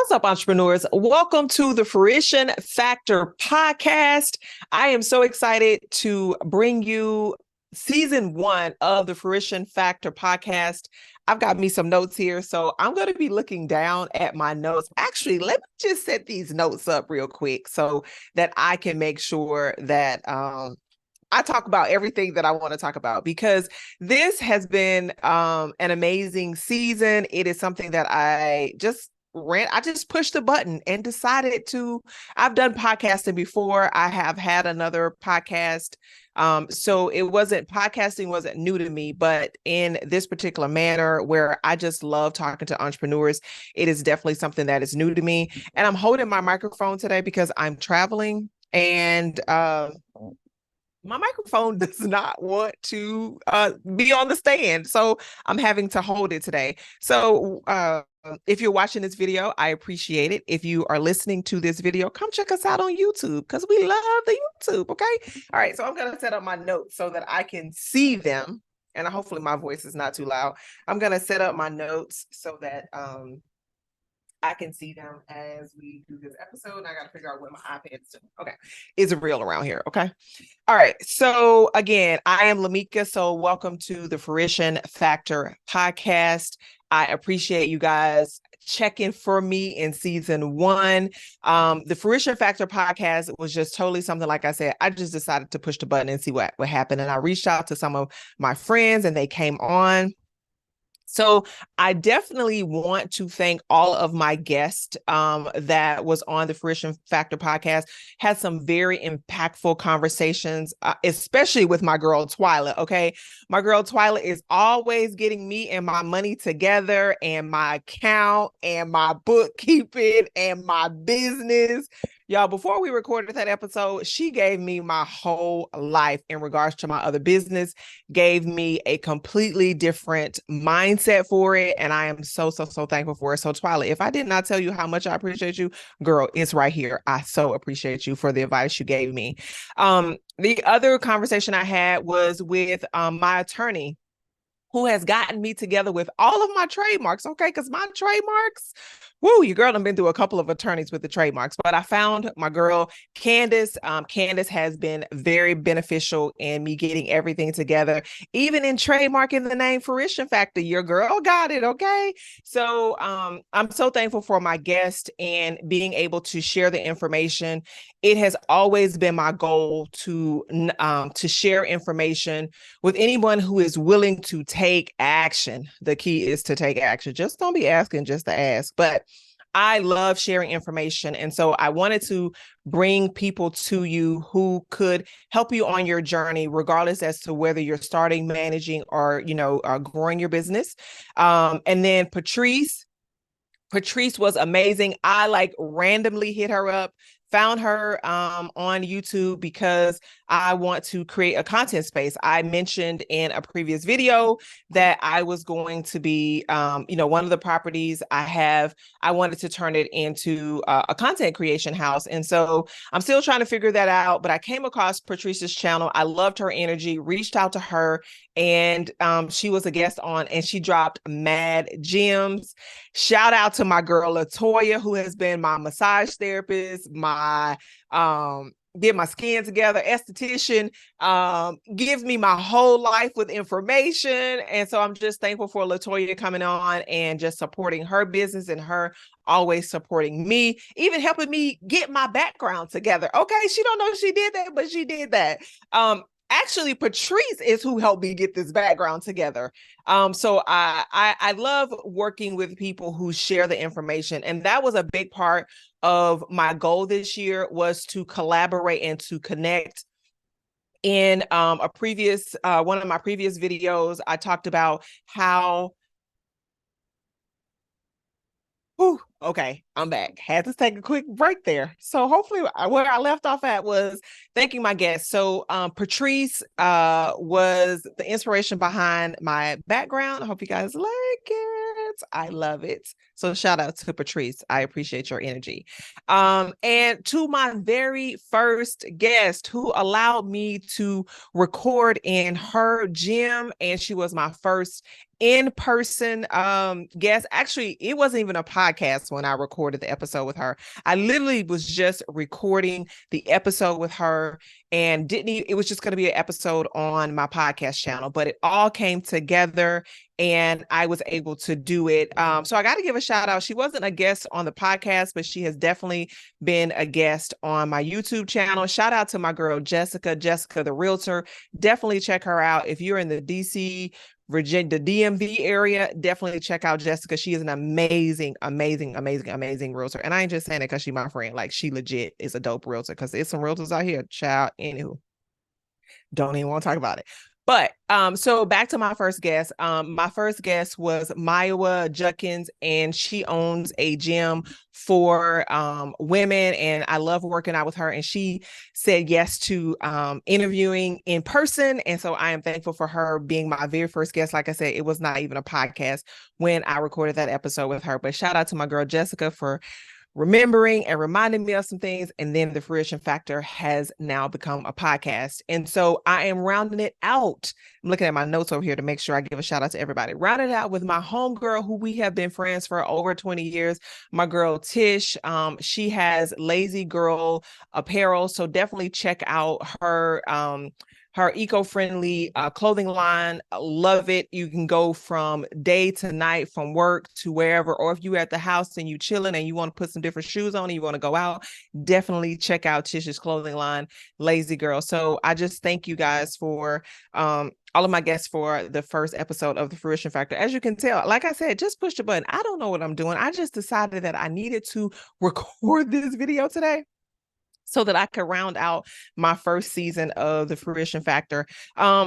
What's up, entrepreneurs? Welcome to the Fruition Factor podcast. I am so excited to bring you season 1 of the Fruition Factor podcast. I've got me some notes here, so I'm going to be looking down at my notes. Actually, let me just set these notes up real quick so that I can make sure that I talk about everything that I want to talk about, because this has been an amazing season. It is something that I just pushed the button and decided to. I've done podcasting before. I have had another podcast. So podcasting wasn't new to me, but in this particular manner where I just love talking to entrepreneurs, it is definitely something that is new to me. And I'm holding my microphone today because I'm traveling, and my microphone does not want to be on the stand. So I'm having to hold it today. So if you're watching this video, I appreciate it. If you are listening to this video, come check us out on YouTube because we love the YouTube. Okay. All right. So I'm going to set up my notes so that I can see them. And hopefully my voice is not too loud. I'm going to set up my notes so that I can see them as we do this episode. And I got to figure out what my iPad is doing. Okay. Is it real around here? Okay. All right. So again, I am Lamika. So welcome to the Fruition Factor podcast. I appreciate you guys checking for me in season 1. The Fruition Factor podcast was just totally something, like I said, I just decided to push the button and see what happened. And I reached out to some of my friends and they came on. So I definitely want to thank all of my guests that was on the Fruition Factor podcast. Had some very impactful conversations, especially with my girl Twyla. Okay, my girl Twyla is always getting me and my money together, and my account, and my bookkeeping, and my business. Y'all, before we recorded that episode, she gave me my whole life in regards to my other business, gave me a completely different mindset for it. And I am so thankful for it. So Twyla, if I did not tell you how much I appreciate you, girl, it's right here. I so appreciate you for the advice you gave me. The other conversation I had was with my attorney, who has gotten me together with all of my trademarks. Okay, because my trademarks, woo, your girl, I've been through a couple of attorneys with the trademarks, but I found my girl, Candace. Candace has been very beneficial in me getting everything together, even in trademarking the name Fruition Factor. Your girl got it, okay? So I'm so thankful for my guest and being able to share the information. It has always been my goal to share information with anyone who is willing to take action. The key is to take action. Just don't be asking just to ask. But I love sharing information. And so I wanted to bring people to you who could help you on your journey, regardless as to whether you're starting, managing, or, growing your business. And then Patrice was amazing. I randomly hit her up, found her on YouTube because I want to create a content space. I mentioned in a previous video that I was going to be, one of the properties I wanted to turn it into a content creation house. And so I'm still trying to figure that out, but I came across Patrice's channel. I loved her energy, reached out to her, and she was a guest on, and she dropped mad gems. Shout out to my girl Latoya, who has been my massage therapist, did my skin together, esthetician, gives me my whole life with information. And so I'm just thankful for Latoya coming on and just supporting her business, and her always supporting me, even helping me get my background together. Okay, she don't know she did that, but she did that. Actually, Patrice is who helped me get this background together. So I love working with people who share the information. And that was a big part of my goal this year, was to collaborate and to connect. In one of my previous videos, I talked about how okay, I'm back. Had to take a quick break there. So hopefully where I left off at was thanking my guests. So Patrice was the inspiration behind my background. I hope you guys like it. I love it. So shout out to Patrice. I appreciate your energy. And to my very first guest who allowed me to record in her gym, and she was my first in-person guest. Actually, it wasn't even a podcast when I recorded the episode with her. I literally was just recording the episode with her, and it was just going to be an episode on my podcast channel, but it all came together and I was able to do it. So I got to give a shout out. She wasn't a guest on the podcast, but she has definitely been a guest on my YouTube channel. Shout out to my girl, Jessica the realtor. Definitely check her out. If you're in the DC, Virginia, the DMV area, definitely check out Jessica. She is an amazing realtor. And I ain't just saying it because she's my friend. Like, she legit is a dope realtor, because there's some realtors out here, child. Anywho, don't even want to talk about it. But so back to my first guest. My first guest was Maiwa Judkins, and she owns a gym for women, and I love working out with her. And she said yes to interviewing in person, and so I am thankful for her being my very first guest. Like I said, it was not even a podcast when I recorded that episode with her. But shout out to my girl Jessica for remembering and reminding me of some things. And then the Fruition Factor has now become a podcast. And so I am rounding it out. I'm looking at my notes over here to make sure I give a shout out to everybody. Rounded out with my homegirl, who we have been friends for over 20 years, my girl Tish. She has Lazy Girl Apparel. So definitely check out her eco-friendly clothing line. Love it. You can go from day to night, from work to wherever, or if you're at the house and you chilling and you want to put some different shoes on and you want to go out, definitely check out Tish's clothing line, Lazy Girl. So I just thank you guys for all of my guests for the first episode of the Fruition Factor. As you can tell, like I said, just push the button. I don't know what I'm doing. I just decided that I needed to record this video today so that I could round out my first season of the Fruition Factor.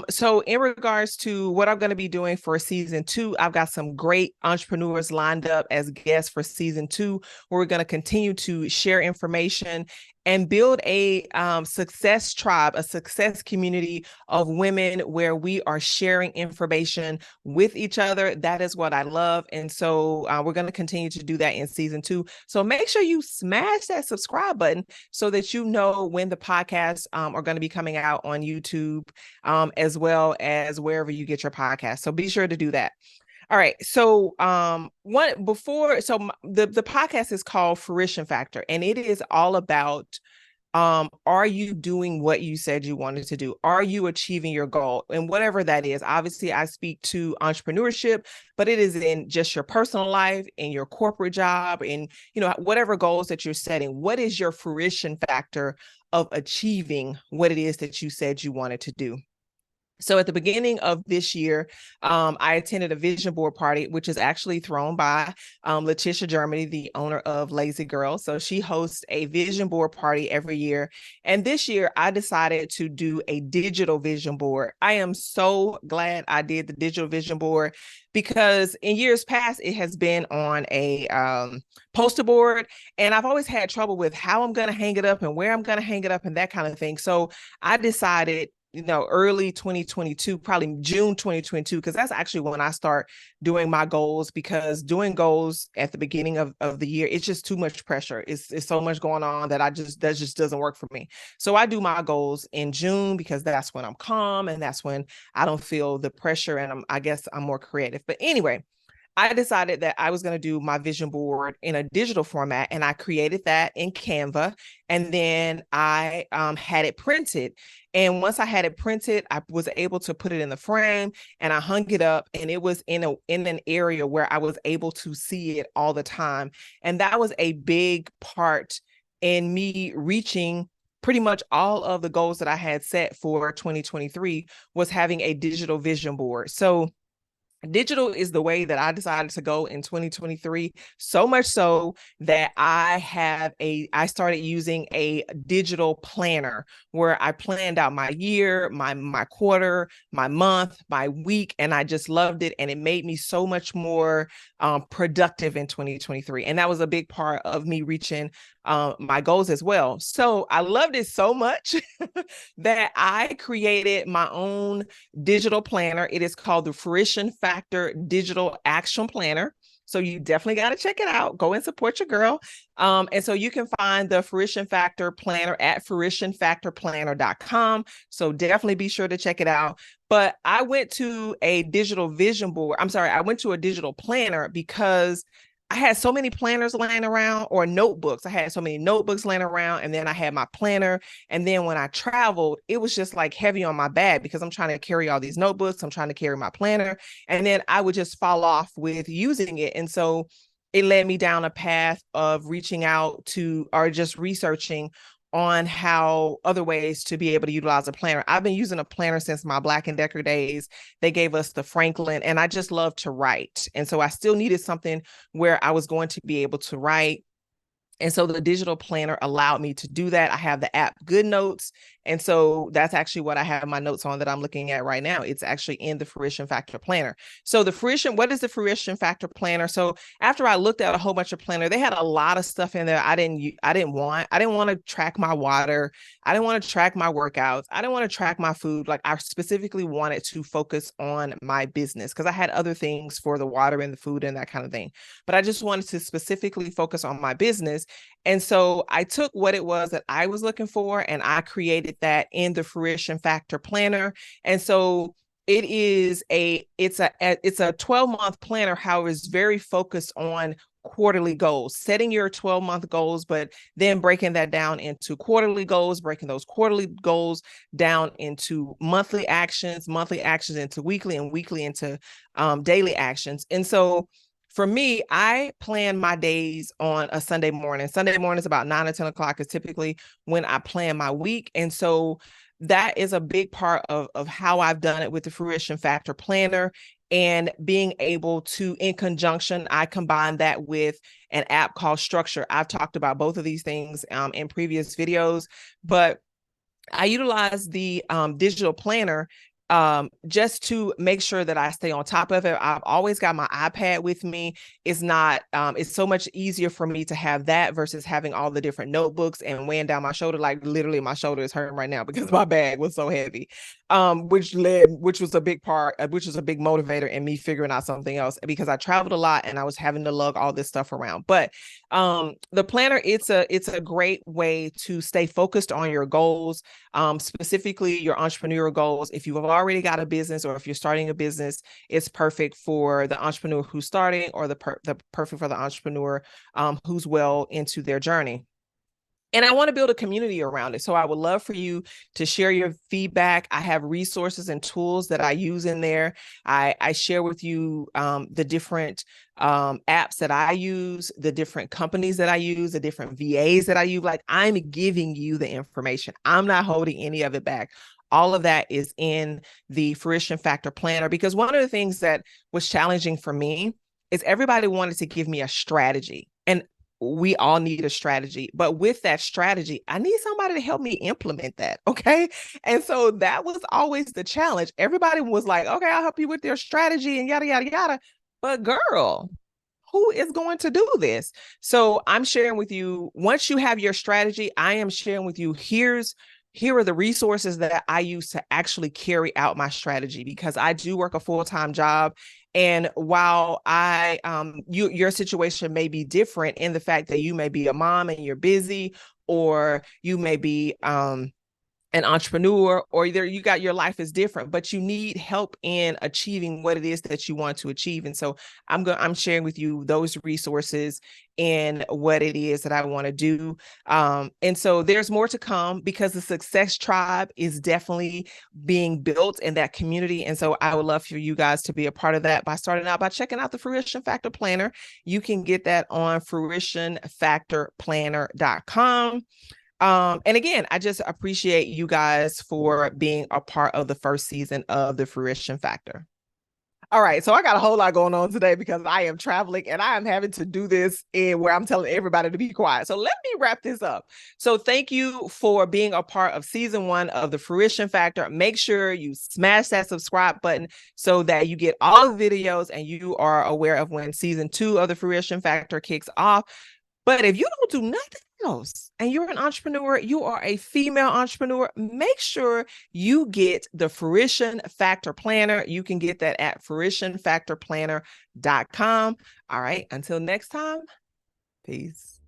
So in regards to what I'm going to be doing for season 2, I've got some great entrepreneurs lined up as guests for season 2, where we're going to continue to share information and build a success tribe, a success community of women where we are sharing information with each other. That is what I love. And so we're going to continue to do that in season 2. So make sure you smash that subscribe button so that you know when the podcasts are going to be coming out on YouTube, as well as wherever you get your podcast. So be sure to do that. All right. So the podcast is called Fruition Factor, and it is all about are you doing what you said you wanted to do? Are you achieving your goal? And whatever that is. Obviously, I speak to entrepreneurship, but it is in just your personal life, in your corporate job, in whatever goals that you're setting. What is your fruition factor of achieving what it is that you said you wanted to do? So at the beginning of this year, I attended a vision board party, which is actually thrown by Letitia Germany, the owner of Lazy Girl. So she hosts a vision board party every year. And this year, I decided to do a digital vision board. I am so glad I did the digital vision board, because in years past, it has been on a poster board. And I've always had trouble with how I'm going to hang it up and where I'm going to hang it up and that kind of thing. So I decided, early 2022, probably June 2022, because that's actually when I start doing my goals, because doing goals at the beginning of the year, it's just too much pressure. It's so much going on that just doesn't work for me. So I do my goals in June, because that's when I'm calm and that's when I don't feel the pressure, and I guess I'm more creative. But anyway, I decided that I was going to do my vision board in a digital format, and I created that in Canva, and then I had it printed. And once I had it printed, I was able to put it in the frame, and I hung it up, and it was in an area where I was able to see it all the time. And that was a big part in me reaching pretty much all of the goals that I had set for 2023, was having a digital vision board. So digital is the way that I decided to go in 2023, so much so that I started using a digital planner where I planned out my year, my quarter, my month, my week, and I just loved it. And it made me so much more productive in 2023. And that was a big part of me reaching my goals as well. So I loved it so much that I created my own digital planner. It is called the Fruition Factor Digital Action Planner. So you definitely got to check it out. Go and support your girl. And so you can find the Fruition Factor Planner at fruitionfactorplanner.com. So definitely be sure to check it out. But I went to a digital vision board. I'm sorry, I went to a digital planner because I had so many planners laying around, or notebooks. I had so many notebooks laying around, and then I had my planner. And then when I traveled, it was just like heavy on my back because I'm trying to carry all these notebooks. I'm trying to carry my planner. And then I would just fall off with using it. And so it led me down a path of reaching out to, or just researching on how other ways to be able to utilize a planner. I've been using a planner since my Black & Decker days. They gave us the Franklin, and I just love to write. And so I still needed something where I was going to be able to write. And so the digital planner allowed me to do that. I have the app Good Notes. And so that's actually what I have my notes on that I'm looking at right now. It's actually in the Fruition Factor Planner. So what is the Fruition Factor Planner? So after I looked at a whole bunch of planner, they had a lot of stuff in there I didn't want to track my water. I didn't want to track my workouts. I didn't want to track my food. Like, I specifically wanted to focus on my business because I had other things for the water and the food and that kind of thing. But I just wanted to specifically focus on my business. And so I took what it was that I was looking for, and I created that in the Fruition Factor Planner. And so it's a 12-month planner. However, it's very focused on quarterly goals, setting your 12-month goals, but then breaking that down into quarterly goals, breaking those quarterly goals down into monthly actions into weekly, and weekly into daily actions. And so for me, I plan my days on a Sunday morning. Sunday mornings about 9 or 10 o'clock is typically when I plan my week. And so that is a big part of how I've done it with the Fruition Factor Planner. And being able to, in conjunction, I combine that with an app called Structure. I've talked about both of these things in previous videos, but I utilize the digital planner just to make sure that I stay on top of it. I've always got my iPad with me. It's so much easier for me to have that versus having all the different notebooks and weighing down my shoulder. Like, literally my shoulder is hurting right now because my bag was so heavy, which was a big part, which was a big motivator in me figuring out something else, because I traveled a lot and I was having to lug all this stuff around. But the planner, it's a great way to stay focused on your goals, specifically your entrepreneurial goals. If you've already got a business, or if you're starting a business, it's perfect for the entrepreneur who's starting, or the perfect for the entrepreneur who's well into their journey. And I want to build a community around it. So I would love for you to share your feedback. I have resources and tools that I use in there. I share with you the different apps that I use, the different companies that I use, the different VAs that I use. Like, I'm giving you the information. I'm not holding any of it back. All of that is in the Fruition Factor Planner, because one of the things that was challenging for me is everybody wanted to give me a strategy. And we all need a strategy, but with that strategy, I need somebody to help me implement that. Okay. And so that was always the challenge. Everybody was like, okay, I'll help you with your strategy and yada, yada, yada. But girl, who is going to do this? So I'm sharing with you, once you have your strategy, I am sharing with you, here are the resources that I use to actually carry out my strategy, because I do work a full-time job. And while your situation may be different in the fact that you may be a mom and you're busy, or you may be an entrepreneur, or either your life is different, but you need help in achieving what it is that you want to achieve. And so I'm sharing with you those resources and what it is that I want to do. And so there's more to come, because the Success Tribe is definitely being built in that community. And so I would love for you guys to be a part of that by starting out by checking out the Fruition Factor Planner. You can get that on fruitionfactorplanner.com. And again, I just appreciate you guys for being a part of the first season of the Fruition Factor. All right, so I got a whole lot going on today because I am traveling and I am having to do this in where I'm telling everybody to be quiet. So let me wrap this up. So thank you for being a part of season 1 of the Fruition Factor. Make sure you smash that subscribe button so that you get all the videos and you are aware of when season 2 of the Fruition Factor kicks off. But if you don't do nothing else and you're an entrepreneur, you are a female entrepreneur, make sure you get the Fruition Factor Planner. You can get that at fruitionfactorplanner.com. All right, until next time, peace.